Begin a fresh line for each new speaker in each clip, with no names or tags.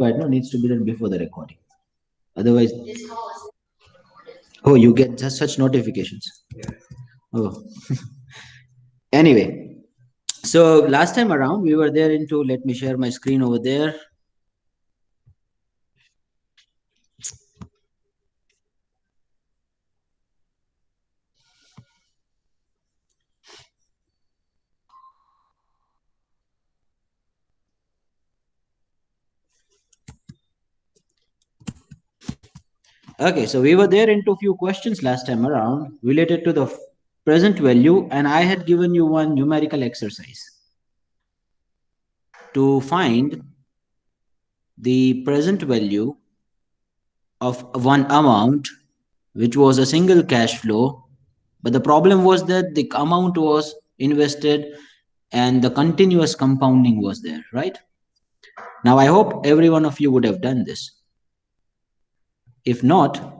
Right, no, needs to be done before the recording. Otherwise, oh, you get just such notifications. Oh, anyway, so last time around we were there into. Let me share my screen over there. Okay, so we were there into a few questions last time around related to the present value, and I had given you one numerical exercise to find the present value of one amount which was a single cash flow, but the problem was that the amount was invested and the continuous compounding was there, right? Now I hope every one of you would have done this. If not,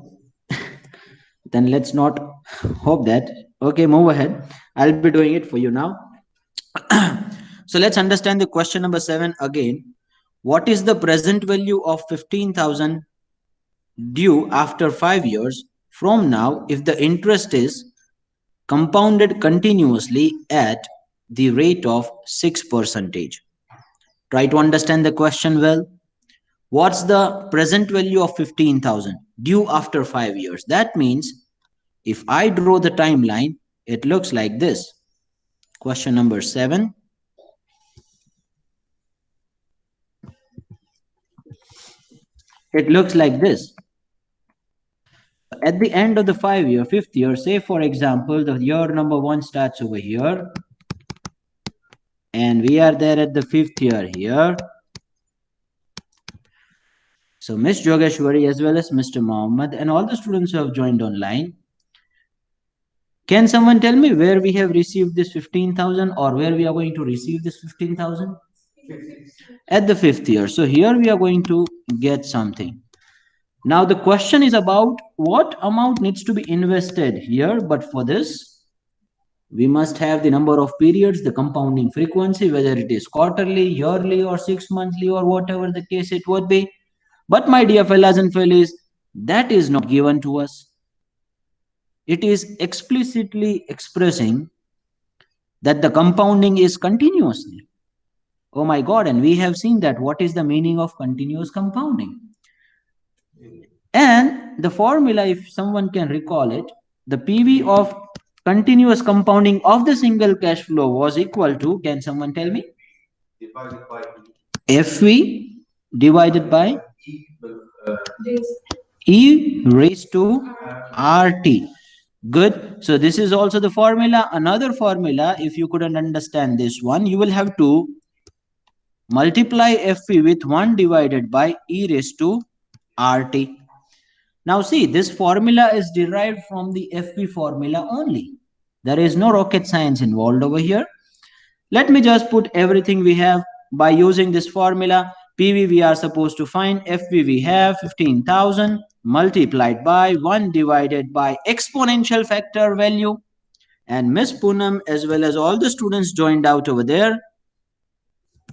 then let's not hope that. Okay, move ahead. I'll be doing it for you now. So let's understand the question number 7 again. What is the present value of 15,000 due after 5 years from now if the interest is compounded continuously at the rate of 6%? Try to understand the question well. What's the present value of 15,000 due after 5 years? That means if I draw the timeline, it looks like this. Question number 7. It looks like this. At the end of the 5 year, 5th year, say for example, the year number 1 starts over here, and we are there at the 5th year here. So Miss Jogeshwari as well as Mr. Mohammed and all the students who have joined online, can someone tell me where we have received this 15,000 or where we are going to receive this 15,000? At the 5th year. So here we are going to get something. Now the question is about what amount needs to be invested here, but for this we must have the number of periods, the compounding frequency, whether it is quarterly, yearly or 6 monthly or whatever the case it would be. But my dear fellows and fellows, that is not given to us. It is explicitly expressing that the compounding is continuously. Oh my God, and we have seen that. What is the meaning of continuous compounding? And the formula, if someone can recall it, the PV of continuous compounding of the single cash flow was equal to, can someone tell me? Divided by FV divided by E raised to RT. Good. So this is also the formula. Another formula, if you couldn't understand this one, you will have to multiply FV with 1 divided by E raised to RT. Now see, this formula is derived from the FV formula only. There is no rocket science involved over here. Let me just put everything we have by using this formula. PV we are supposed to find, FV we have 15,000 multiplied by 1 divided by exponential factor value. And Miss Poonam as well as all the students joined out over there,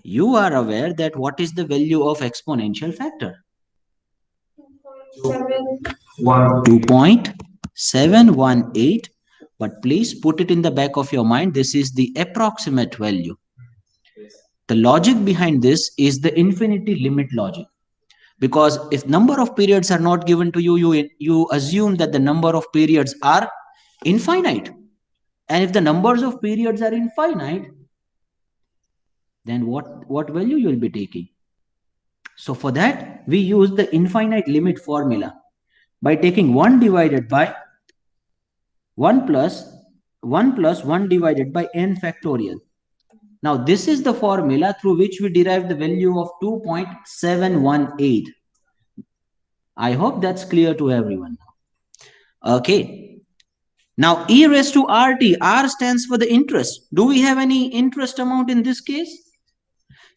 you are aware that what is the value of exponential factor? 2.718. But please put it in the back of your mind, this is the approximate value. The logic behind this is the infinity limit logic. Because if number of periods are not given to you, you assume that the number of periods are infinite. And if the numbers of periods are infinite, then what value you will be taking? So for that, we use the infinite limit formula by taking 1 divided by 1 plus 1 divided by n factorial. Now this is the formula through which we derive the value of 2.718. I hope that's clear to everyone. Okay. Now E raised to RT, R stands for the interest. Do we have any interest amount in this case?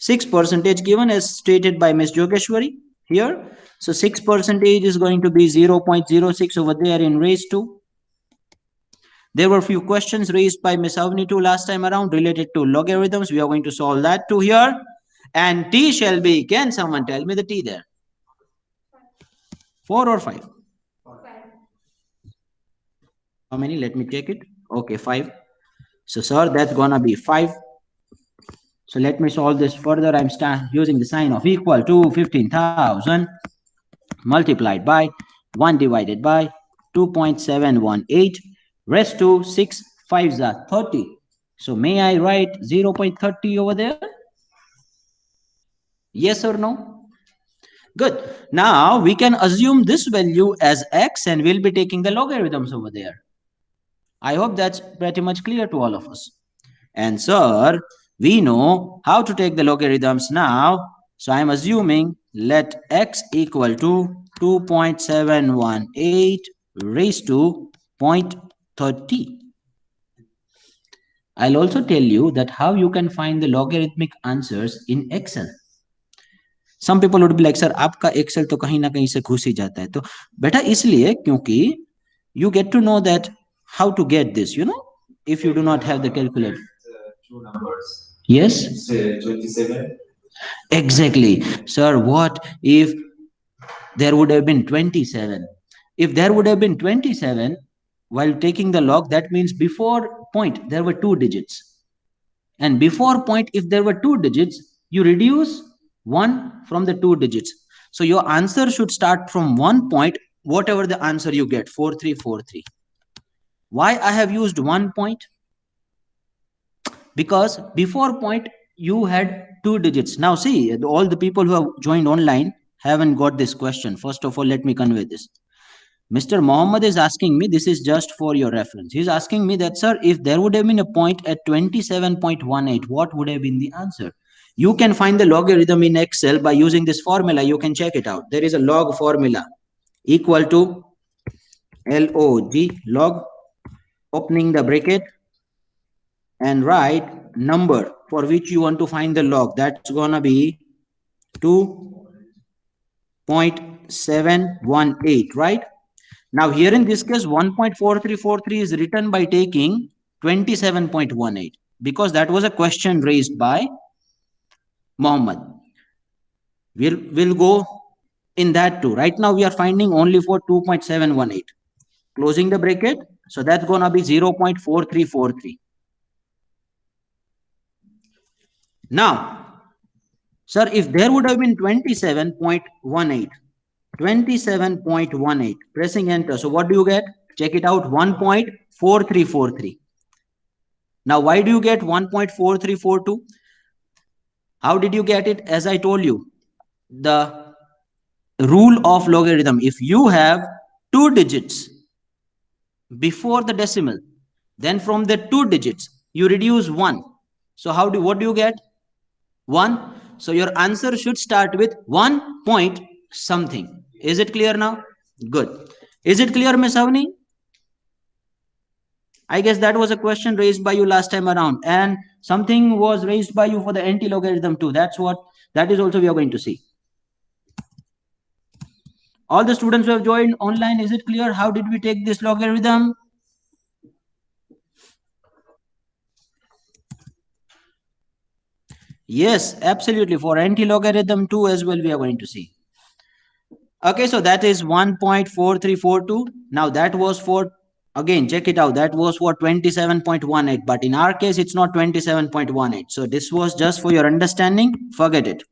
6% given as stated by Ms. Jogeshwari here. So 6% is going to be 0.06 over there in raised to. There were a few questions raised by Ms. Avni too last time around related to logarithms. We are going to solve that too here. And t shall be, can someone tell me the t there? 4 or 5? How many? Let me take it. Okay, 5. So, sir, that's gonna be 5. So let me solve this further. I'm using the sign of equal to 15,000 multiplied by 1 divided by 2.718 raised to 6 5s are 30. So may I write 0.30 over there? Yes or no? Good. Now we can assume this value as x and we'll be taking the logarithms over there. I hope that's pretty much clear to all of us. And sir, we know how to take the logarithms now. So I'm assuming let x equal to 2.718 raised to 0.30. I'll also tell you that how you can find the logarithmic answers in Excel. Some people would be like, sir, आपका Excel तो कहीं ना कहीं से घुस ही जाता है. तो बेटा इसलिए क्योंकि you get to know that how to get this, if you do not have the calculator. Two numbers. Yes? It's 27. Exactly. Sir, what if there would have been 27? If there would have been 27, while taking the log, that means before point, there were 2 digits. And before point, if there were 2 digits, you reduce 1 from the 2 digits. So your answer should start from 1 point, whatever the answer you get, 4343. Why I have used 1 point? Because before point you had 2 digits. Now see, all the people who have joined online haven't got this question. First of all, let me convey this. Mr. Mohammed is asking me, this is just for your reference. He's asking me that, sir, if there would have been a point at 27.18, what would have been the answer? You can find the logarithm in Excel by using this formula. You can check it out. There is a log formula equal to log, log, opening the bracket, and write number for which you want to find the log. That's gonna be 2.718, right? Now here in this case 1.4343 is written by taking 27.18 because that was a question raised by Mohammed. We'll go in that too. Right now we are finding only for 2.718. Closing the bracket, so that's gonna be 0.4343. Now, sir, if there would have been 27.18, pressing enter, so what do you get? Check it out, 1.4343. Now, why do you get 1.4342? How did you get it? As I told you, the rule of logarithm, if you have 2 digits before the decimal, then from the 2 digits, you reduce 1. So what do you get? 1. So your answer should start with 1 point something. Is it clear now? Good. Is it clear, Miss Avni? I guess that was a question raised by you last time around, and something was raised by you for the anti-logarithm too. That is also we are going to see. All the students who have joined online, is it clear? How did we take this logarithm? Yes, absolutely. For anti-logarithm too as well, we are going to see. Okay, so that is 1.4342. Now that was for, again, check it out. That was for 27.18. But in our case, it's not 27.18. So this was just for your understanding. Forget it.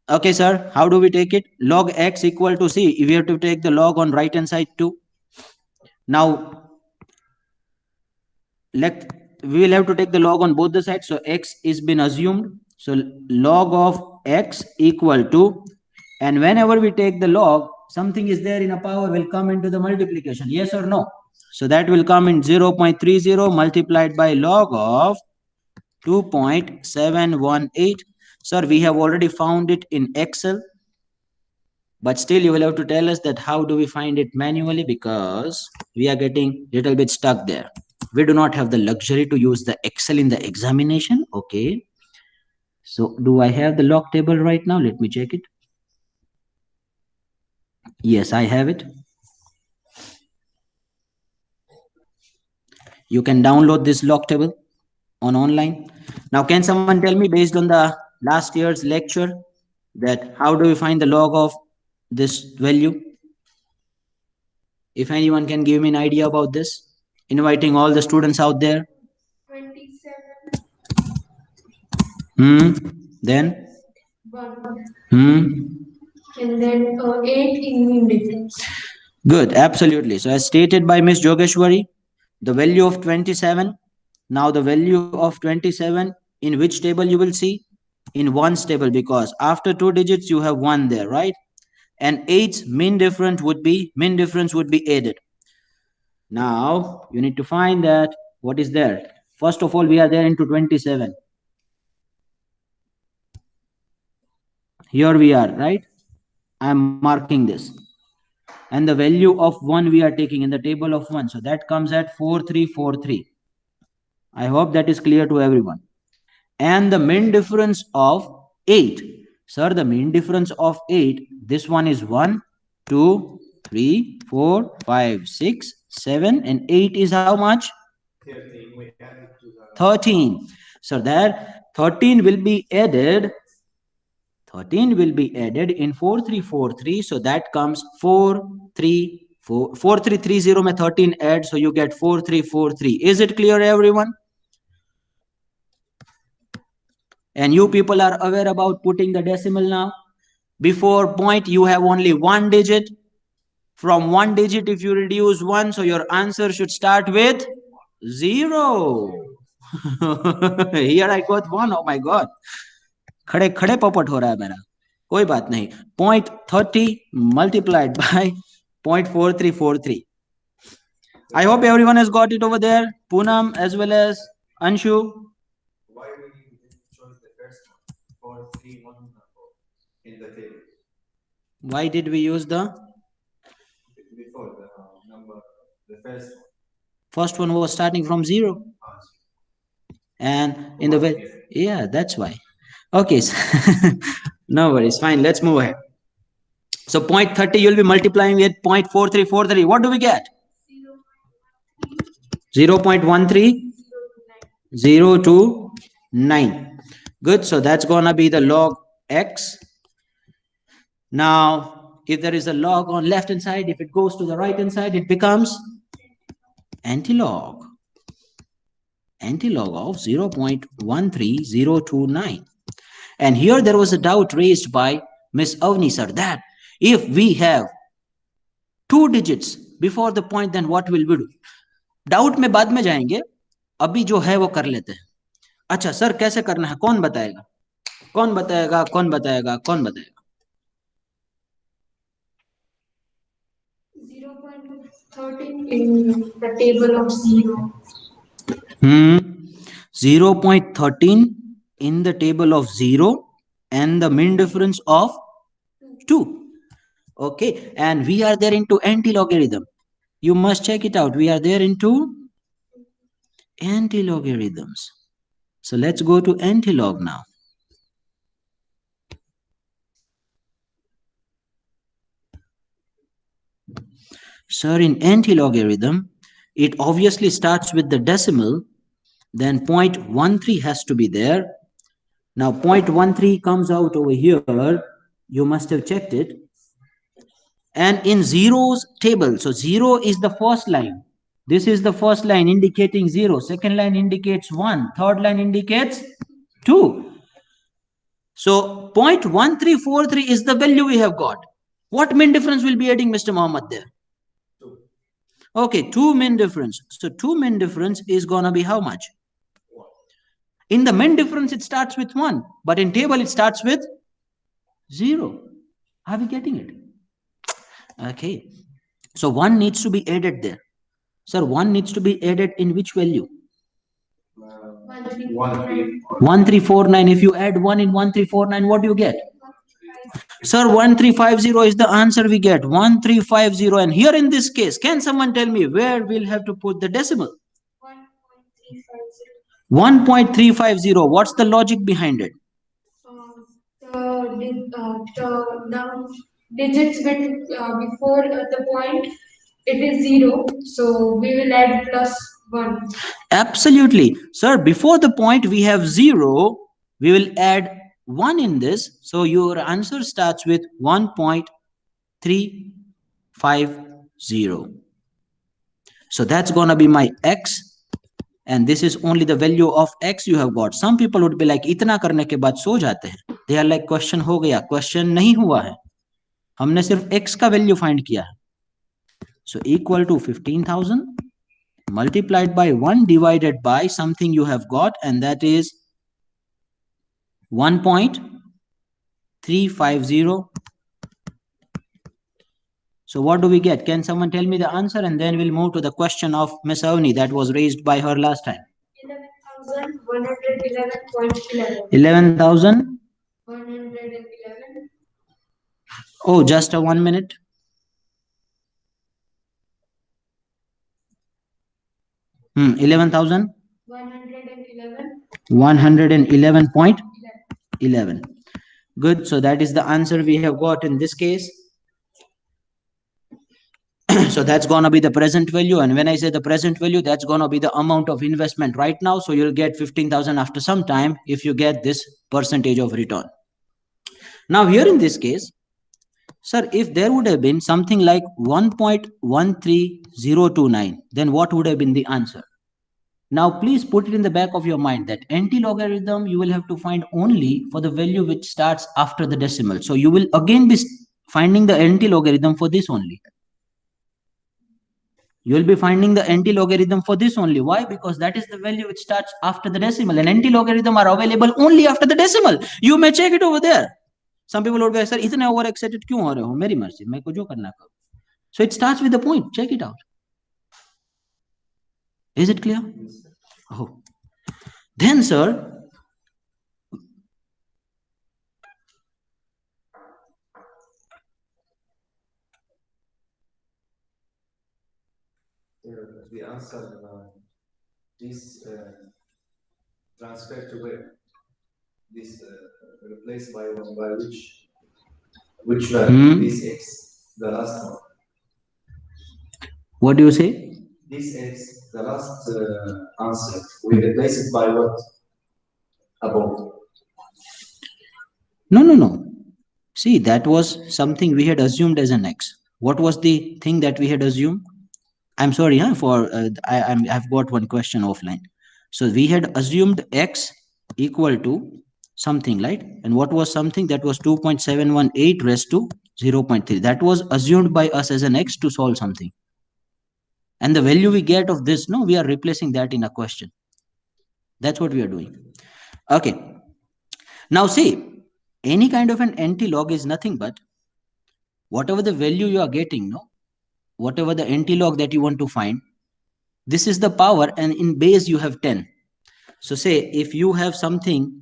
Okay, sir. How do we take it? Log x equal to c. We have to take the log on right hand side too. Now, we will have to take the log on both the sides. So x is been assumed. So log of x equal to, and whenever we take the log, something is there in a power will come into the multiplication. Yes or no? So that will come in 0.30 multiplied by log of 2.718. Sir, we have already found it in Excel. But still you will have to tell us that how do we find it manually, because we are getting little bit stuck there. We do not have the luxury to use the Excel in the examination. Okay. So do I have the log table right now? Let me check it. Yes, I have it. You can download this log table. on online. Now, can someone tell me, based on the last year's lecture, that how do we find the log of this value? If anyone can give me an idea about this, inviting all the students out there.
27.
Hmm. Then.
1.
Hmm.
And then 8 in mean difference.
Good. Absolutely. So, as stated by Miss Jogeshwari, the value of 27. Now, the value of 27 in which table you will see? In ones table, because after two digits you have one there, right? And 8's mean difference would be added. Now you need to find that what is there. First of all, we are there into 27. Here we are, right? I am marking this. And the value of 1 we are taking in the table of 1. So that comes at 4343. I hope that is clear to everyone. And the mean difference of 8. Sir, the mean difference of 8, this one is 1, 2, 3, 4, 5, 6, 7, and 8 is how much? 13. So there 13 will be added. 13 will be added in 4343. So that comes 434. 4330 में 13 add. So you get 4343. Is it clear, everyone? And you people are aware about putting the decimal now. Before point, you have only one digit. From one digit, if you reduce one, so your answer should start with 0. Here I got 1. Oh my God. खड़े खड़े puppet हो रहा है मेरा. कोई बात नहीं. 0.30 multiplied by 0.4343. I hope everyone has got it over there. Poonam as well as Anshu.
Why we chose the first one for 314 in the table?
Why did we use the
Before the number, the first one.
first one was starting from 0? And in the way, yeah, that's why. Okay, so no worries, fine, let's move ahead. So 0.30 you'll be multiplying with 0.4343. What do we get? 0.13 029. Good. So that's gonna be the log x. Now if there is a log on left hand side, if it goes to the right hand side, it becomes antilog of 0.13029. And here there was a doubt raised by Miss Avni sir that if we have two digits before the point, then what will we do? Doubt में बाद में जाएंगे, अभी जो है वो कर लेते हैं. अच्छा सर, कैसे करना है? कौन बताएगा? कौन बताएगा? कौन बताएगा? कौन बताएगा?
0.13 in the table of 0.
0.13 in the table of 0 and the mean difference of 2. Okay, and we are there into anti-logarithm. You must check it out. We are there into anti-logarithms. So let's go to anti-log now. Sir, in anti-logarithm, it obviously starts with the decimal, then 0.13 has to be there. Now 0.13 comes out over here. You must have checked it. And in zeros table, so 0 is the first line. This is the first line indicating 0. Second line indicates 1. Third line indicates 2. So 0.1343 is the value we have got. What mean difference will be adding, Mr. Mohammed, there?
2.
Okay, 2 mean difference. So 2 mean difference is gonna be how much?
1.
In the mean difference, it starts with 1. But in table, it starts with 0. Are we getting it? Okay. So 1 needs to be added there. Sir, 1 needs to be added in which value? 1349. If you add 1 in 1349, what do you get? Sir, 1350 is the answer we get. 1350. And here in this case, can someone tell me where we'll have to put the decimal? 1.350. What's the logic behind it?
The digits before the point, it is 0. So we will add plus 1.
Absolutely. Sir, before the point we have 0. We will add 1 in this. So your answer starts with 1.350. So that's going to be my x. And this is only the value of x you have got. Some people would be like, इतना करने के बाद सो जाते हैं. They are like, question हो गया. Question नहीं हुआ है. हमने सिर्फ x का वैल्यू फाइंड किया है. So equal to 15,000 multiplied by 1 divided by something you have got, and that is 1.350. So what do we get? Can someone tell me the answer, and then we'll move to the question of Miss Avni that was raised by her last time.
11,111.11.
11,000.
111.
Oh, just a 1 minute. Hmm, 11,000.
111.
111.11. Good. So that is the answer we have got in this case. So that's going to be the present value. And when I say the present value, that's going to be the amount of investment right now. So you'll get 15,000 after some time if you get this percentage of return. Now here in this case, sir, if there would have been something like 1.13029, then what would have been the answer? Now please put it in the back of your mind that anti-logarithm you will have to find only for the value which starts after the decimal. So you will again be finding the anti-logarithm for this only. You will be finding the anti-logarithm for this only. Why? Because that is the value which starts after the decimal, and anti-logarithm are available only after the decimal. You may check it over there. Some people would be, sir, इतने over excited क्यों हो रहे हो? मेरी मर्जी, मैं को जो करना करूं. So it starts with the point. Check it out. Is it clear? Oh. Then, sir,
the answer this transfer to where? This replaced by which value? This x, the last one.
What do you say?
This x, the last answer, we replace it by what? Above.
No. See, that was something we had assumed as an x. What was the thing that we had assumed? I'm sorry, I've got one question offline. So we had assumed x equal to something, right? And what was something? That was 2.718 raised to 0.3. That was assumed by us as an x to solve something. And the value we get of this, no, we are replacing that in a question. That's what we are doing. Okay. Now see, any kind of an anti-log is nothing but whatever the value you are getting, no, whatever the anti-log that you want to find, this is the power, and in base you have 10. So say if you have something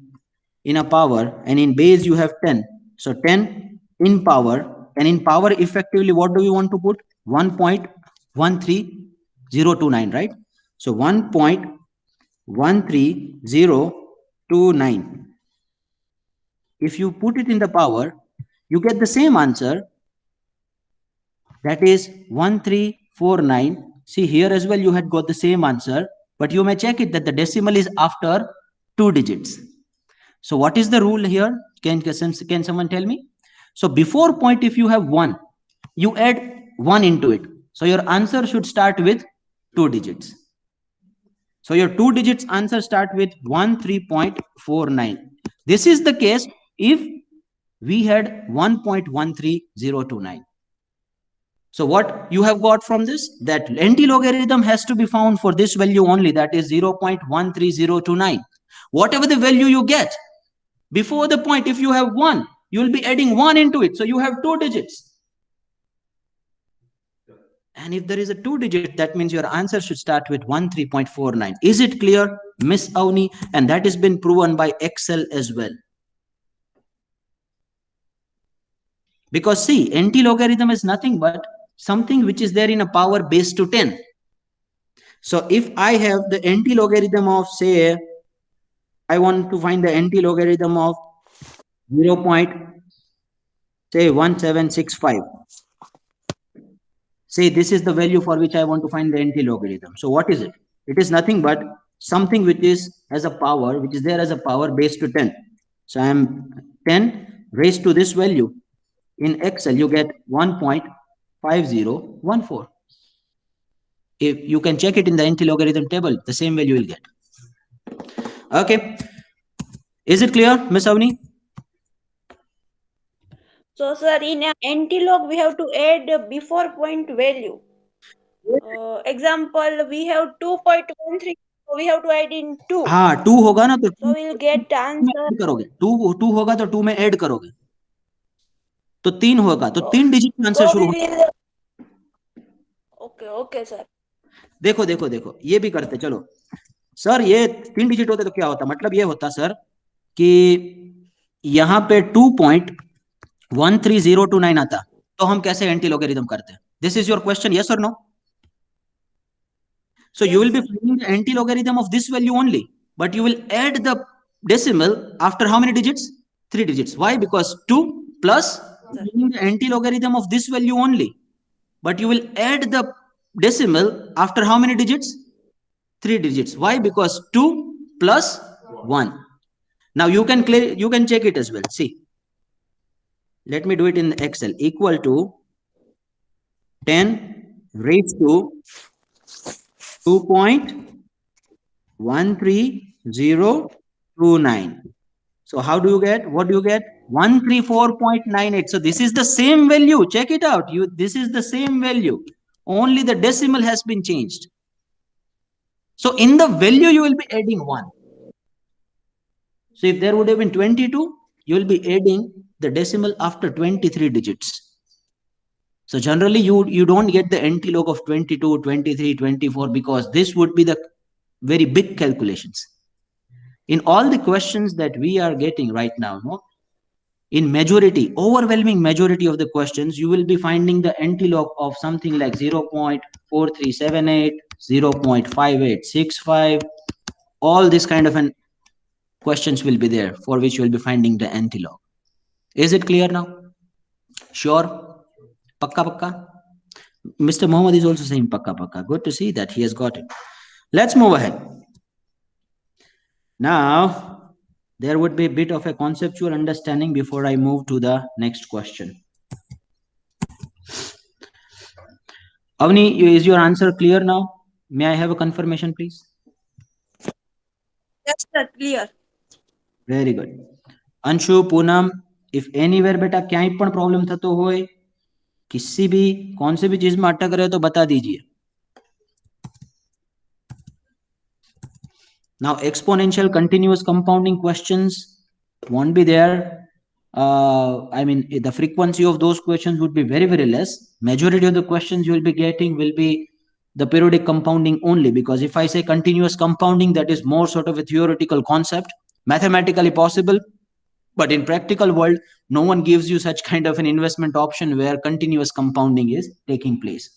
in a power and in base you have 10, so 10 in power, and in power effectively what do you want to put? 1.13029, right? So 1.13029. If you put it in the power, you get the same answer, that is 1349. See, here as well you had got the same answer, but you may check it that the decimal is after 2 digits. So what is the rule here? Can someone tell me? So before point, if you have 1, you add 1 into it. So your answer should start with 2 digits. So your 2 digits answer start with 13.49. This is the case if we had 1.13029. So what you have got from this? That anti-logarithm has to be found for this value only, that is 0.13029. Whatever the value you get, before the point, if you have 1, you will be adding 1 into it. So you have 2 digits. And if there is a 2 digit, that means your answer should start with 13.49. Is it clear, Miss Avni? And that has been proven by Excel as well. Because see, anti-logarithm is nothing but something which is there in a power base to 10. So if I have the anti-logarithm of, say, I want to find the anti-logarithm of 0.1765. Say this is the value for which I want to find the anti-logarithm. So what is it? It is nothing but something which is as a power, which is there as a power base to 10. So I am 10 raised to this value. In Excel, you get 1.5014. If you can check it in the anti-logarithm table, the same value you will get. Okay. Is it clear, Miss Avni?
So, sir, in anti-log, we have to add before point value. Example, we have 2.13, so we have to add in 2.
हाँ 2 होगा ना तो
So, we'll get the answer.
करोगे 2 होगा तो 2 में add करोगे तो 3 होगा तो 3 डिजिट में आंसर
So,
शुरू
we will. Okay, sir.
देखो देखो देखो ये भी करते चलो सर ये 3 डिजिट होते तो क्या होता मतलब ये होता सर कि यहाँ पे 2.13029 आता तो हम कैसे एंटी लोगेरिथम करते this is your question yes और no so you will be finding the anti logarithm of this value only but you will add the decimal after how many digits 3 digits why because 2 plus the anti logarithm of this value only but you will add the decimal after how many digits 3 digits why because 2 plus 1 now you can check it as well see let me do it in Excel equal to 10 raised to 2.13029 so how do you get what do you get 134.98 so this is the same value check it out this is the same value only the decimal has been changed so in the value you will be adding 1 so if there would have been 22 you will be adding the decimal after 23 digits so generally you don't get the anti-log of 22 23 24 because this would be the very big calculations in all the questions that we are getting right now no in majority overwhelming majority of the questions you will be finding the anti-log of something like 0.4378 0.5865 all this kind of an questions will be there for which you will be finding the anti-log is it clear now sure pakka pakka Mr. Mohammed is also saying pakka pakka good to see that he has got it let's move ahead now there would be a bit of a conceptual understanding before I move to the next question. Avni, is your answer clear now? May I have a confirmation, please?
Yes, sir, clear.
Very good. Anshu, Poonam, if anywhere बेटा क्या पण problem थतो होय किसी भी कौन से भी चीज में अटक रहे तो बता दीजिए now exponential continuous compounding questions won't be there I mean the frequency of those questions would be very very less majority of the questions you will be getting will be the periodic compounding only because if I say continuous compounding that is more sort of a theoretical concept mathematically possible but in practical world no one gives you such kind of an investment option where continuous compounding is taking place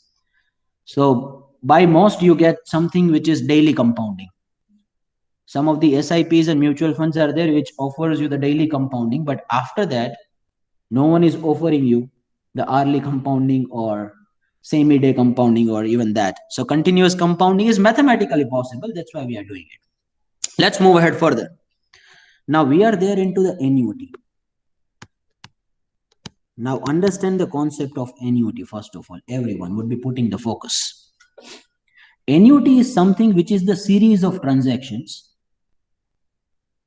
so by most you get something which is daily compounding some of the SIPs and mutual funds are there which offers you the daily compounding but after that no one is offering you the hourly compounding or semi-day compounding or even that so continuous compounding is mathematically possible that's why we are doing it let's move ahead further now we are there into the annuity now understand the concept of annuity first of all everyone would be putting the focus annuity is something which is the series of transactions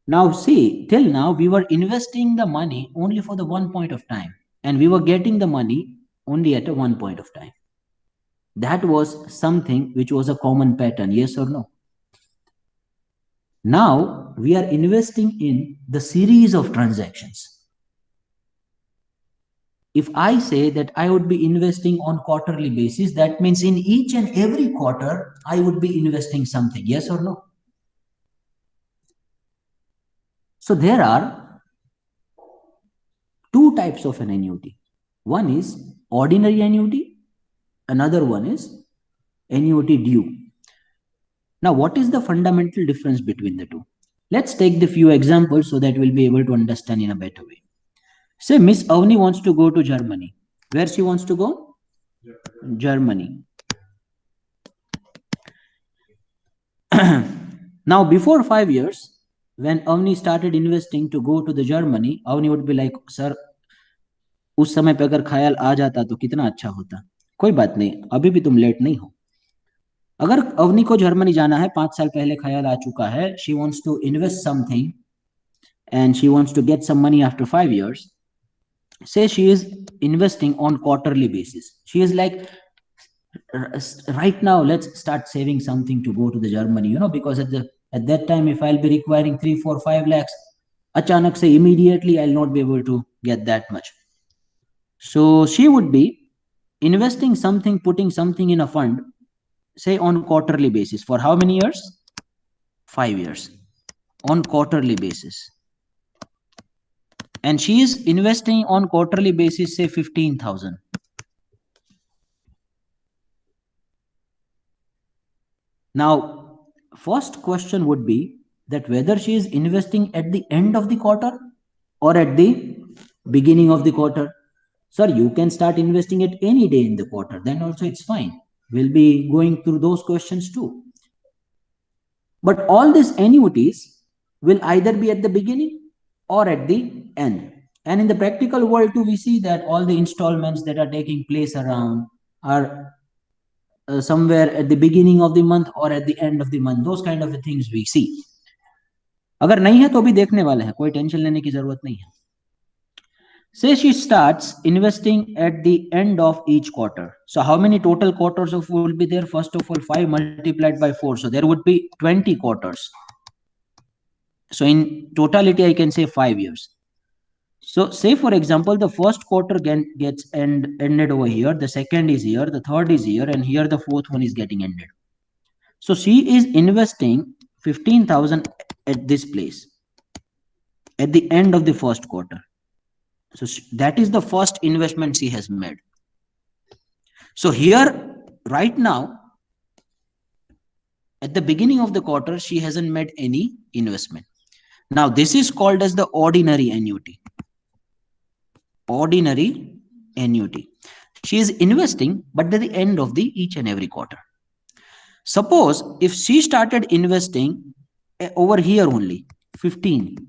now see, till now we were investing the money only for the one point of time and we were getting the money only at a one point of time. That was something which was a common pattern, yes or no? Now we are investing in the series of transactions. If I say that I would be investing on quarterly basis, that means in each and every quarter, I would be investing something, yes or no? So there are two types of an annuity. One is ordinary annuity, another one is annuity due. Now, what is the fundamental difference between the two? Let's take the few examples so that we'll be able to understand in a better way. Say Miss Avni wants to go to Germany. Where she wants to go? Germany. Now, before 5 years, when Avni started investing to go to the Germany, Avni would be like, sir, उस समय पे अगर ख्याल आ जाता तो कितना अच्छा होता. कोई बात नहीं, अभी भी तुम लेट नहीं हो. अगर अवनी को जर्मनी जाना है, 5 साल पहले ख्याल आ चुका है, she wants to invest something and she wants to get some money after 5 years. Say she is investing on quarterly basis. She is like, right now let's start saving something to go to the Germany, because at that time if I'll be requiring 3 4 5 lakhs, achanak se immediately I'll not be able to get that much. So she would be investing something, putting something in a fund, say on quarterly basis. For how many years? 5 years on quarterly basis. And she is investing on quarterly basis, say 15,000. Now, first question would be that whether she is investing at the end of the quarter or at the beginning of the quarter. Sir, you can start investing at any day in the quarter, then also it's fine. We'll be going through those questions too. But all these annuities will either be at the beginning or at the end. And in the practical world too, we see that all the installments that are taking place around are somewhere at the beginning of the month or at the end of the month. Those kind of things we see. अगर नहीं है तो भी देखने वाले हैं, कोई tension लेने की जरूरत नहीं है. Say she starts investing at the end of each quarter. So how many total quarters of will be there? First of all, 5 multiplied by 4. So there would be 20 quarters. So in totality, I can say 5 years. So say, for example, the first quarter gets ended over here, the second is here, the third is here, and here the fourth one is getting ended. So she is investing 15,000 at this place at the end of the first quarter. So that is the first investment she has made. So here, right now, at the beginning of the quarter, she hasn't made any investment. Now, this is called as the ordinary annuity. Ordinary annuity. She is investing, but at the end of the each and every quarter. Suppose if she started investing over here only, 15,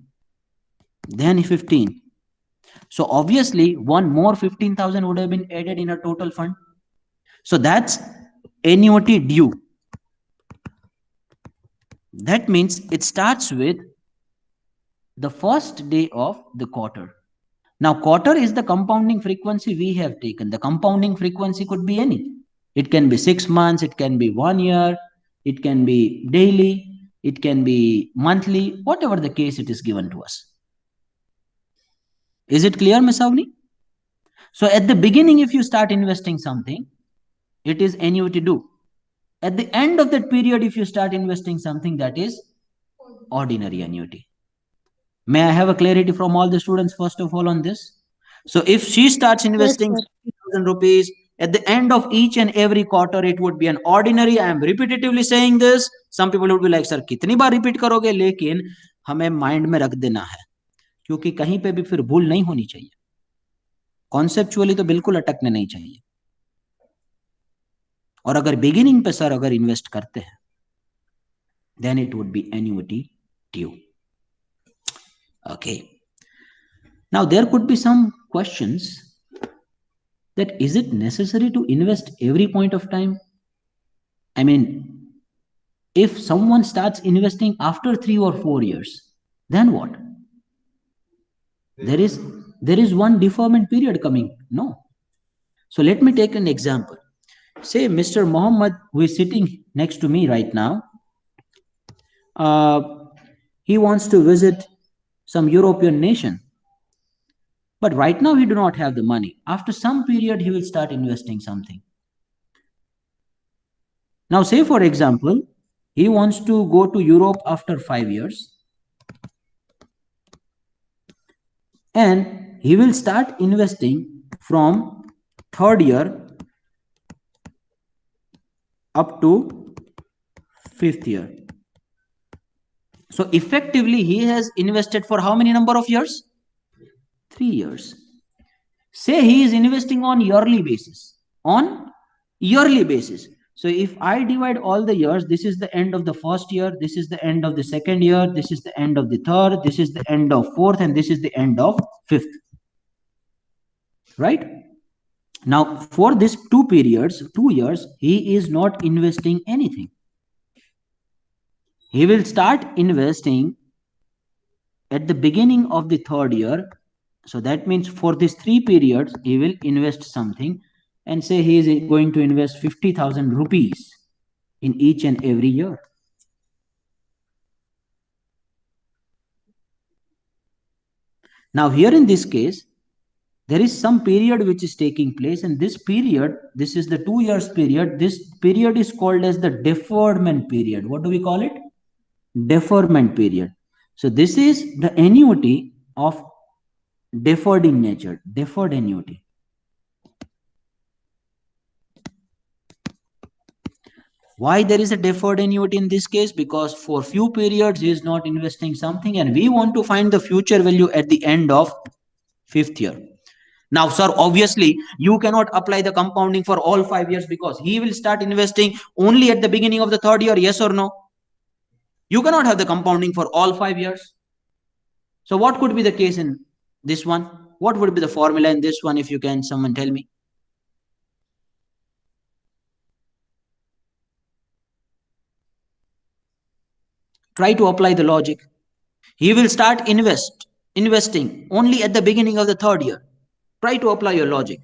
then 15. So obviously, one more 15,000 would have been added in a total fund. So that's annuity due. That means it starts with the first day of the quarter. Now, quarter is the compounding frequency we have taken. The compounding frequency could be any. It can be 6 months, it can be 1 year, it can be daily, it can be monthly, whatever the case it is given to us. Is it clear, Ms. Avni? So at the beginning, if you start investing something, it is annuity due. At the end of that period, if you start investing something, that is ordinary annuity. May I have a clarity from all the students first of all on this? So if she starts investing 50,000 rupees, at the end of each and every quarter, it would be an ordinary. I am repetitively saying this. Some people would be like, sir, कितनी बार repeat करोगे? लेकिन हमें mind में रख देना है, क्योंकि कहीं पे भी फिर भूल नहीं होनी चाहिए. Conceptually तो बिल्कुल अटकने नहीं चाहिए. और अगर beginning पे सर अगर invest करते हैं, then it would be annuity due. Okay. Now there could be some questions that is it necessary to invest every point of time? I mean, if someone starts investing after 3 or 4 years, then what? There is one deferment period coming. No. So let me take an example. Say Mr. Mohammed, who is sitting next to me right now, he wants to visit some European nation. But right now he do not have the money. After some period, he will start investing something. Now say, for example, he wants to go to Europe after 5 years. And he will start investing from 3rd year up to 5th year. So effectively, he has invested for how many number of years? 3 years. Say he is investing on yearly basis. On yearly basis. So if I divide all the years, this is the end of the first year, this is the end of the second year, this is the end of the third, this is the end of fourth, and this is the end of fifth. Right? Now, for these 2 periods, 2 years, he is not investing anything. He will start investing at the beginning of the third year. So that means for these 3 periods, he will invest something, and say he is going to invest 50,000 rupees in each and every year. Now here in this case, there is some period which is taking place, and this period, this is the 2 years period, this period is called as the deferment period. What do we call it? Deferment period. So this is the annuity of deferred in nature, deferred annuity. Why there is a deferred annuity in this case? Because for few periods he is not investing something, and we want to find the future value at the end of 5th year. Now, sir, obviously you cannot apply the compounding for all 5 years, because he will start investing only at the beginning of the 3rd year. Yes or no? You cannot have the compounding for all 5 years. So what could be the case in this one? What would be the formula in this one, if you can, someone tell me? Try to apply the logic. He will start investing only at the beginning of the 3rd year. Try to apply your logic.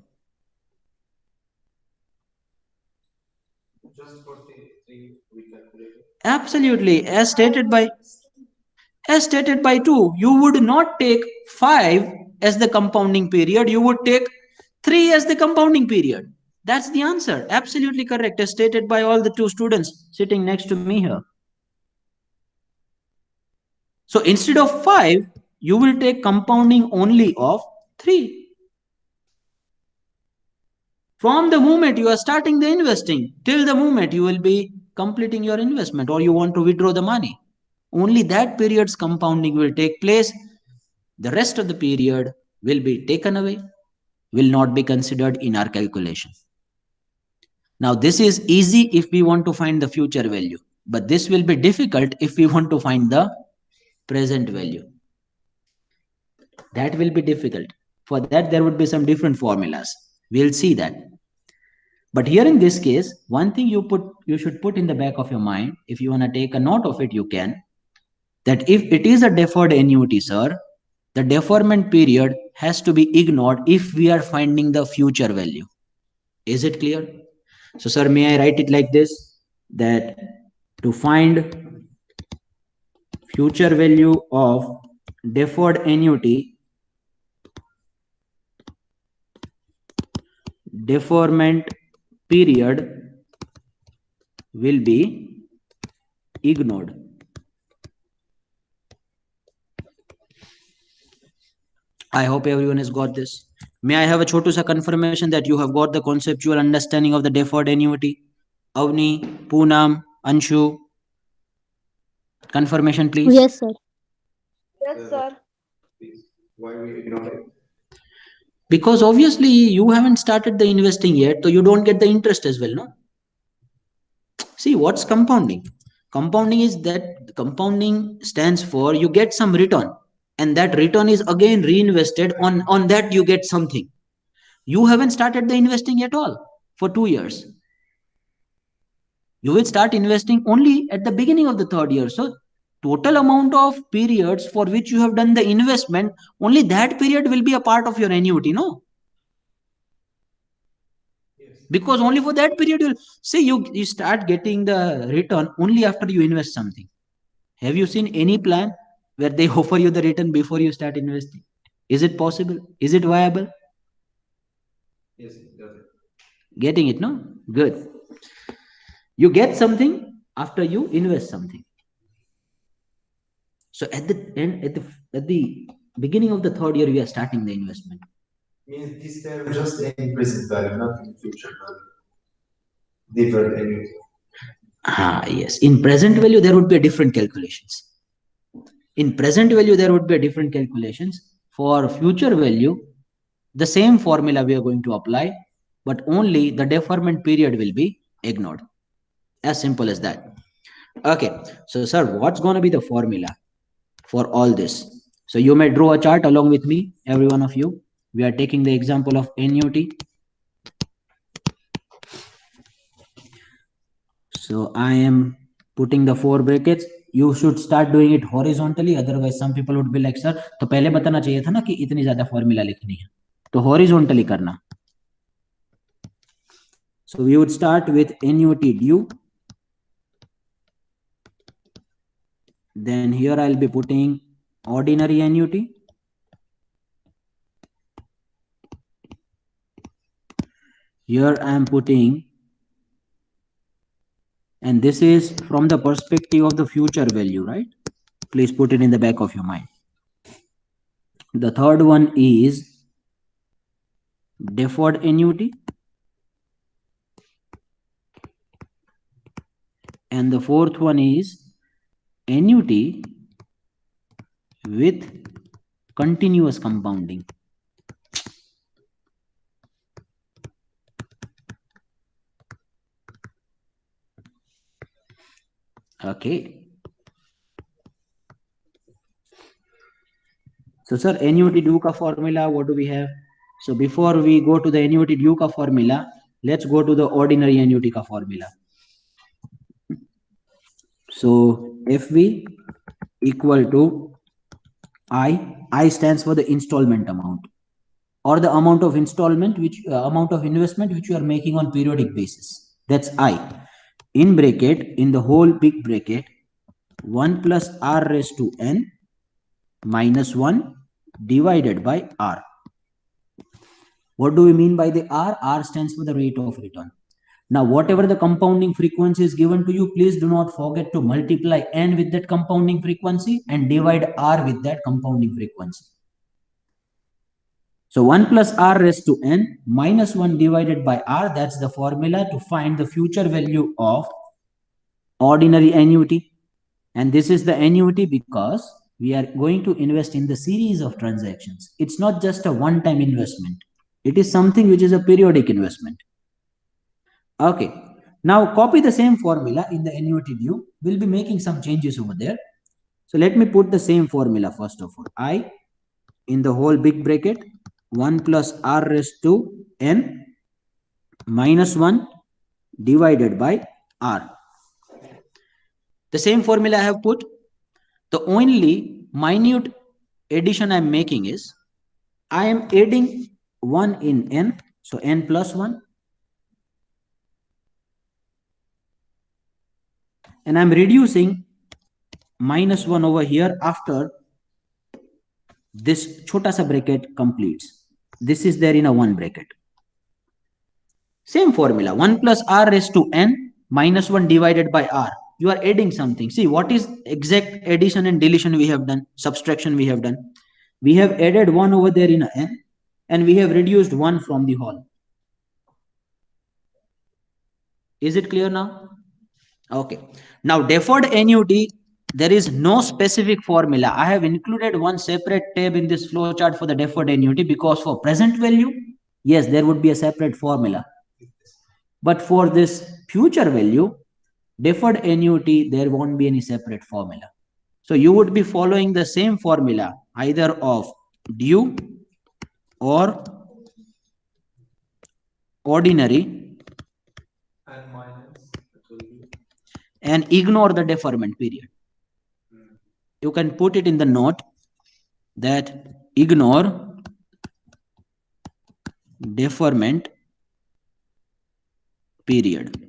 Just 43 we calculated.
Absolutely, as stated by 2, you would not take 5 as the compounding period, you would take 3 as the compounding period. That's the answer. Absolutely correct, as stated by all the 2 students sitting next to me here. So instead of 5, you will take compounding only of 3. From the moment you are starting the investing till the moment you will be completing your investment, or you want to withdraw the money, only that period's compounding will take place. The rest of the period will be taken away, will not be considered in our calculation. Now this is easy if we want to find the future value, but this will be difficult if we want to find the present value. That will be difficult. For that, there would be some different formulas. We'll see that. But here in this case, one thing you should put in the back of your mind, if you want to take a note of it, you can, that if it is a deferred annuity, sir, the deferment period has to be ignored if we are finding the future value. Is it clear? So, sir, may I write it like this, that to find future value of deferred annuity, deferment period will be ignored. I hope everyone has got this. May I have a chotu sa confirmation that you have got the conceptual understanding of the deferred annuity? Avni, Poonam, Anshu. Confirmation, please.
Yes, sir.
Yes, sir.
Please. Why we ignore it?
Because obviously you haven't started the investing yet, so you don't get the interest as well, no? See, what's compounding? Compounding is that compounding stands for you get some return, and that return is again reinvested. On that you get something. You haven't started the investing at all for 2 years. You will start investing only at the beginning of the 3rd year. So total amount of periods for which you have done the investment, only that period will be a part of your annuity, no?
Yes.
Because only for that period you'll see, you start getting the return only after you invest something. Have you seen any plan where they offer you the return before you start investing? Is it possible? Is it viable?
Yes, got it.
Getting it, no? Good. You get something after you invest something. So at the end, at the beginning of the 3rd year, we are starting the investment.
Means this term just in present value, not in future value. Deferred annuity.
Yes. In present value, there would be a different calculations. In present value, there would be a different calculations. For future value, the same formula we are going to apply, but only the deferment period will be ignored. As simple as that. Okay, so sir, what's going to be the formula for all this? So you may draw a chart along with me, every one of you. We are taking the example of NUT. So I am putting the 4 brackets. You should start doing it horizontally, otherwise some people would be like, sir, तो पहले बताना चाहिए था ना कि इतनी ज्यादा formula लिखनी है, तो horizontally करना. So we would start with NUT due. Then here I'll be putting ordinary NUT. Here I am putting, and this is from the perspective of the future value, right? Please put it in the back of your mind. The third one is deferred annuity. And the fourth one is annuity with continuous compounding. Okay. So sir, annuity due ka formula, what do we have? So before we go to the annuity due ka formula, let's go to the ordinary annuity ka formula. So FV equal to I stands for the installment amount, or the amount of installment which amount of investment which you are making on periodic basis. That's I. In bracket, in the whole big bracket, 1 plus R raised to N minus 1 divided by R. What do we mean by the R? R stands for the rate of return. Now, whatever the compounding frequency is given to you, please do not forget to multiply N with that compounding frequency and divide R with that compounding frequency. So 1 plus R raised to N minus 1 divided by R, that's the formula to find the future value of ordinary annuity. And this is the annuity because we are going to invest in the series of transactions. It's not just a one-time investment. It is something which is a periodic investment. Okay. Now copy the same formula in the annuity due. We'll be making some changes over there. So let me put the same formula first of all. I in the whole big bracket 1 plus R raised to N minus 1 divided by R. The same formula I have put. The only minute addition I am making is I am adding 1 in N, so N plus 1, and I am reducing minus 1 over here after this chota sa bracket completes. This is there in a 1 bracket. Same formula, 1 plus R raised to N minus 1 divided by R. You are adding something. See, what is exact addition and deletion we have done, subtraction we have done. We have added 1 over there in a N, and we have reduced 1 from the whole. Is it clear now? Okay. Now, deferred annuity, there is no specific formula. I have included one separate tab in this flowchart for the deferred annuity because for present value, yes, there would be a separate formula. But for this future value, deferred annuity, there won't be any separate formula. So you would be following the same formula either of due or ordinary and ignore the deferment period. You can put it in the note that ignore deferment period.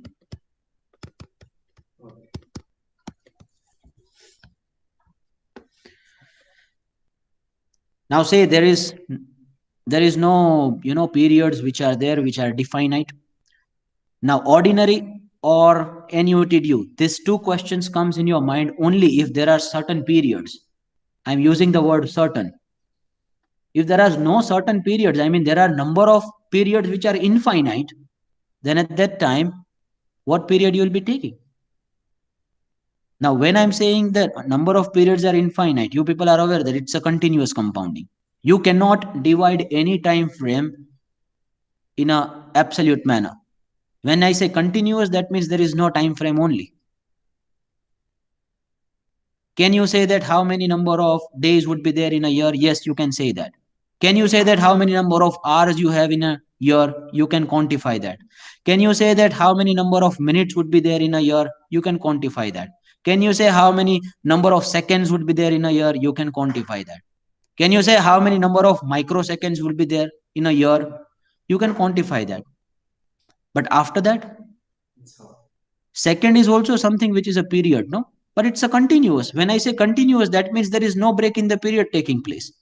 Now say there is no periods which are there which are definite. Now ordinary or annuity due, these two questions comes in your mind only if there are certain periods. I'm using the word certain. If there are no certain periods, I mean there are number of periods which are infinite, then at that time what period you will be taking? Now when I'm saying that number of periods are infinite, you people are aware that it's a continuous compounding. You cannot divide any time frame in a absolute manner. When I say continuous, that means there is no time frame only. Can you say that how many number of days would be there in a year? Yes, you can say that. Can you say that how many number of hours you have in a year? You can quantify that. Can you say that how many number of minutes would be there in a year? You can quantify that. Can you say how many number of seconds would be there in a year? You can quantify that. Can you say how many number of microseconds will be there in a year? You can quantify that. But after that, second is also something which is a period, no? But it's a continuous. When I say continuous, that means there is no break in the period taking place.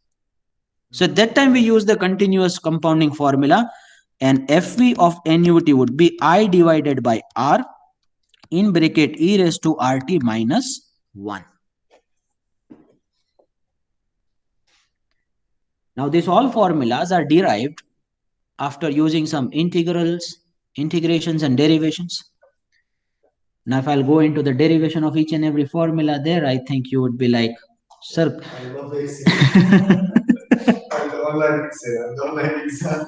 So at that time we use the continuous compounding formula, and FV of annuity would be I divided by R in bracket e raised to RT minus 1. Now these all formulas are derived after using some integrals, integrations and derivations. Now if I'll go into the derivation of each and every formula there, I think you would be like, sir.
I love this. Online exam.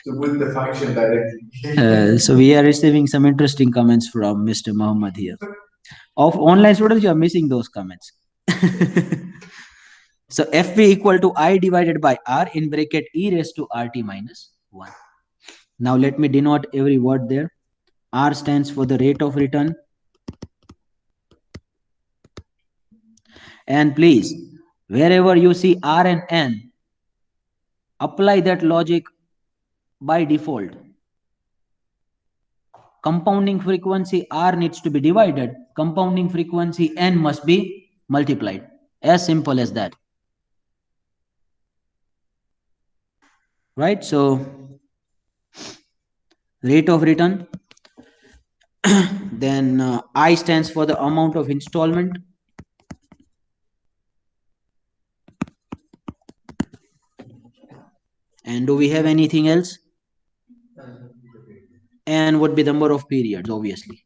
To put the function directly.
So we are receiving some interesting comments from Mr. Muhammad here. Of online students, you are missing those comments. So FV equal to I divided by R in bracket e raised to RT minus 1. Now let me denote every word there. R stands for the rate of return. And please, wherever you see R and N, apply that logic by default. Compounding frequency R needs to be divided. Compounding frequency N must be multiplied. As simple as that. Right? So, rate of return. Then I stands for the amount of installment. And do we have anything else? And would be the number of periods, obviously.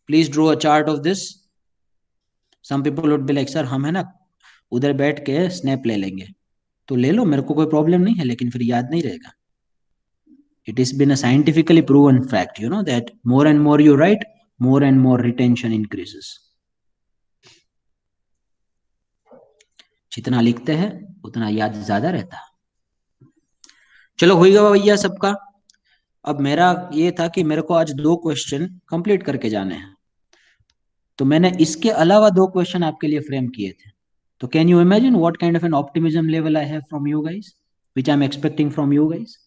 Please draw a chart of this. Some people would be like, sir, हम है ना उधर बैठ के snap ले लेंगे. तो ले लो, मेरे को कोई प्रॉब्लम नहीं है, लेकिन फिर याद नहीं रहेगा. It has been a scientifically proven fact, you know, that more and more you write, more and more retention increases. जितना लिखते हैं उतना याद ज्यादा रहता है. चलो होगा भैया सबका. अब मेरा ये था कि मेरे को आज 2 क्वेश्चन कंप्लीट करके जाने हैं, तो मैंने इसके अलावा 2 क्वेश्चन आपके लिए फ्रेम किए थे. तो can you imagine what kind of an optimism level I have from you guys, which I am expecting from you guys.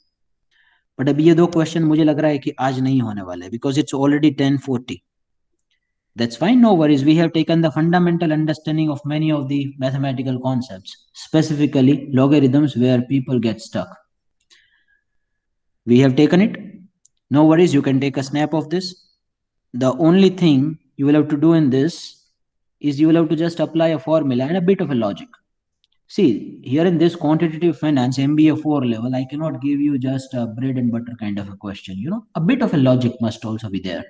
But अभी ये 2 क्वेश्चन मुझे लग रहा है कि आज नहीं होने वाले, because it's already 10:40. That's fine, no worries. We have taken the fundamental understanding of many of the mathematical concepts, specifically logarithms, where people get stuck. We have taken it. No worries, you can take a snap of this. The only thing you will have to do in this is you will have to just apply a formula and a bit of a logic. See, here in this quantitative finance MBA 4 level, I cannot give you just a bread and butter kind of a question. You know, a bit of a logic must also be there.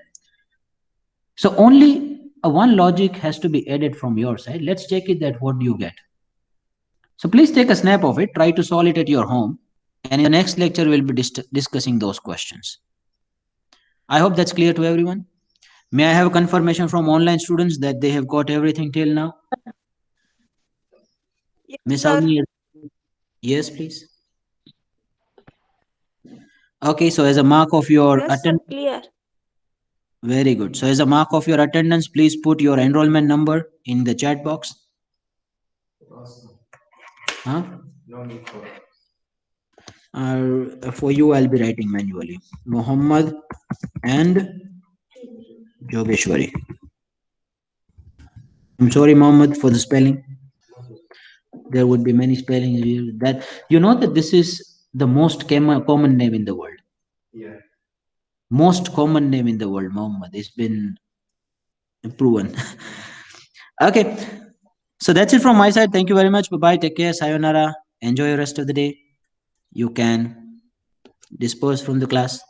So only one logic has to be added from your side. Let's check it, that what do you get. So please take a snap of it, try to solve it at your home, and in the next lecture we'll be discussing those questions. I hope that's clear to everyone. May I have a confirmation from online students that they have got everything till now?
Yes,
Miss
sir.
Avni, yes, please. Okay, so as a mark of your
Yes, sir,
attendance,
clear.
very good. So as a mark of your attendance, please put your enrollment number in the chat box. Huh?
No need for
For you, I'll be writing manually. Muhammad and Jogeshwari. I'm sorry, Muhammad, for the spelling. There would be many spellings here. That you know that this is the most common name in the world.
Yeah.
Most common name in the world, Muhammad. It's been proven. Okay. So that's it from my side. Thank you very much. Bye-bye. Take care. Sayonara. Enjoy the rest of the day. You can disperse from the class.